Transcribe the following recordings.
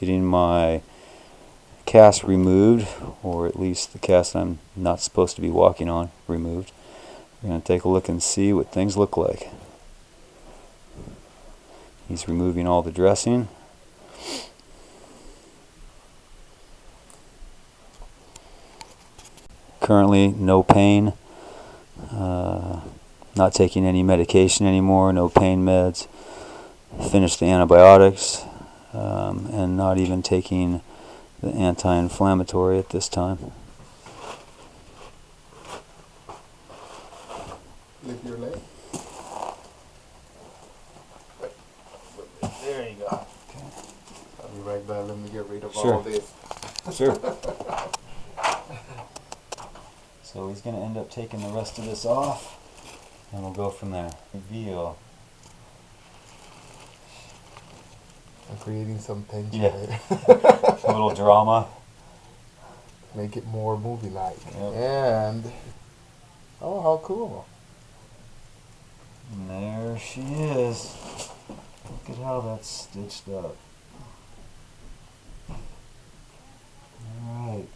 getting my cast removed, or at least the cast I'm not supposed to be walking on removed. We're going to take a look and see what things look like. He's removing all the dressing. Currently no pain, not taking any medication anymore, no pain meds, finished the antibiotics, and not even taking the anti-inflammatory at this time. Lift your leg. There you go. Okay. I'll be right back. Let me get rid of all this. Sure. So he's going to end up taking the rest of this off, and we'll go from there. Reveal. I'm creating some tension. Yeah. A little drama. Make it more movie-like. Yep. And oh, how cool! And there she is. Look at how that's stitched up. Alright.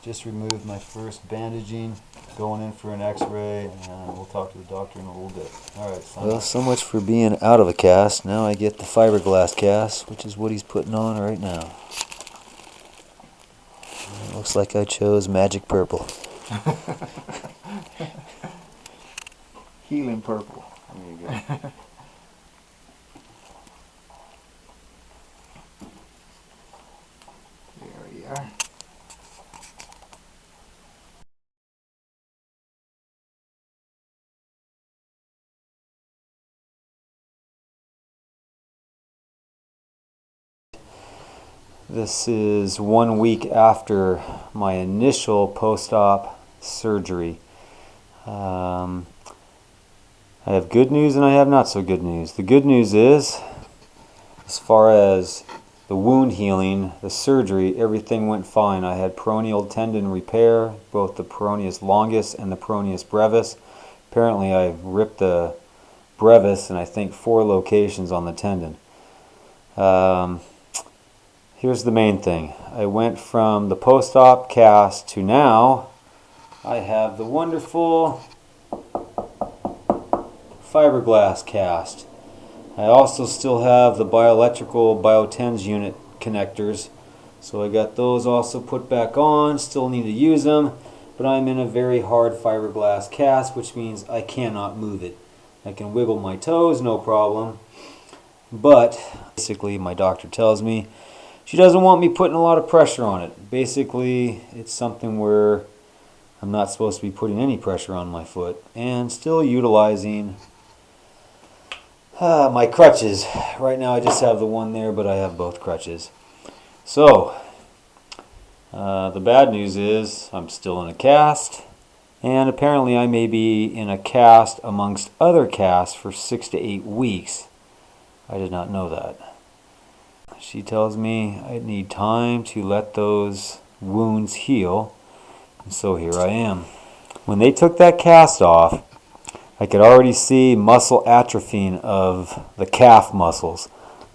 Just removed my first bandaging, going in for an x-ray, and we'll talk to the doctor in a little bit. Alright, well, so much for being out of a cast. Now I get the fiberglass cast, which is what he's putting on right now. It looks like I chose magic purple. Healing purple. There you go. There we are. This is 1 week after my initial post-op surgery. I have good news and I have not so good news. The good news is, as far as the wound healing, the surgery, everything went fine. I had peroneal tendon repair, both the peroneus longus and the peroneus brevis. Apparently I ripped the brevis in I think 4 locations on the tendon. Here's the main thing. I went from the post-op cast to now I have the wonderful fiberglass cast. I also still have the bioelectrical biotens unit connectors, so I got those also put back on. Still need to use them, but I'm in a very hard fiberglass cast, which means I cannot move it. I can wiggle my toes, no problem, but basically my doctor tells me she doesn't want me putting a lot of pressure on it. Basically, it's something where I'm not supposed to be putting any pressure on my foot, and still utilizing my crutches. Right now I just have the one there, but I have both crutches. So, the bad news is I'm still in a cast, and apparently I may be in a cast amongst other casts for 6 to 8 weeks. I did not know that. She tells me I need time to let those wounds heal, and so here I am. When they took that cast off, I could already see muscle atrophying of the calf muscles.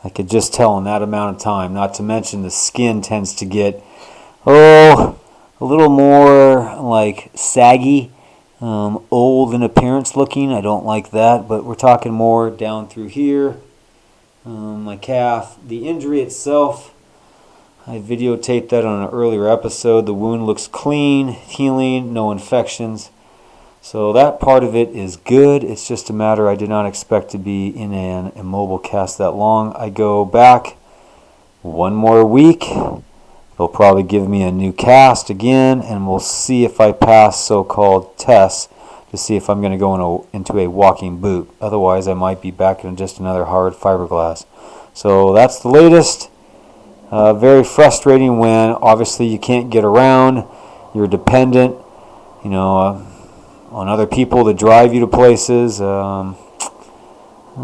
I could just tell in that amount of time, not to mention the skin tends to get, a little more like saggy, old in appearance looking. I don't like that, but we're talking more down through here. My calf, the injury itself, I videotaped that on an earlier episode. The wound looks clean, healing, no infections. So that part of it is good. It's just a matter I did not expect to be in an immobile cast that long. I go back 1 more week. They'll probably give me a new cast again, and we'll see if I pass so-called tests to see if I'm going to go into a walking boot. Otherwise, I might be back in just another hard fiberglass. So that's the latest. Very frustrating when obviously you can't get around. You're dependent, on other people to drive you to places. We'll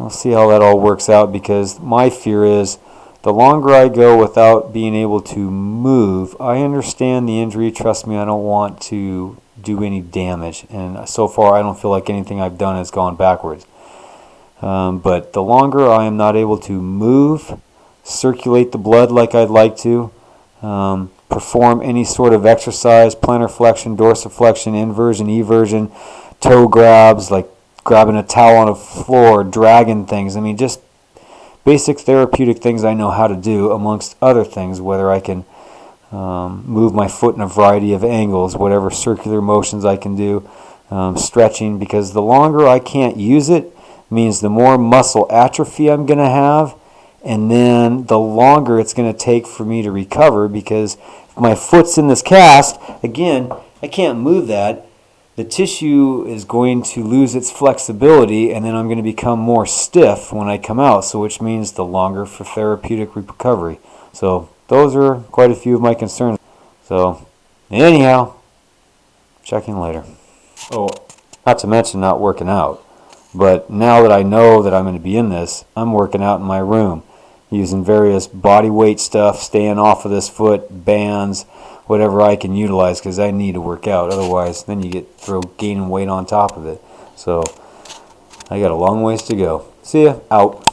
see how that all works out, because my fear is the longer I go without being able to move, I understand the injury. Trust me, I don't want to do any damage, and so far I don't feel like anything I've done has gone backwards. But the longer I am not able to move, circulate the blood like I'd like to, perform any sort of exercise, plantar flexion, dorsiflexion, inversion, eversion, toe grabs, like grabbing a towel on a floor, dragging things. I mean, just basic therapeutic things I know how to do, amongst other things, whether I can move my foot in a variety of angles, whatever circular motions I can do, stretching, because the longer I can't use it means the more muscle atrophy I'm going to have, and then the longer it's going to take for me to recover, because if my foot's in this cast, again, I can't move that. The tissue is going to lose its flexibility, and then I'm going to become more stiff when I come out, so which means the longer for therapeutic recovery. So those are quite a few of my concerns. So anyhow, checking later. Oh, not to mention not working out. But now that I know that I'm going to be in this, I'm working out in my room, using various body weight stuff, staying off of this foot, bands, whatever I can utilize, because I need to work out. Otherwise, then you gaining weight on top of it. So I got a long ways to go. See ya. Out.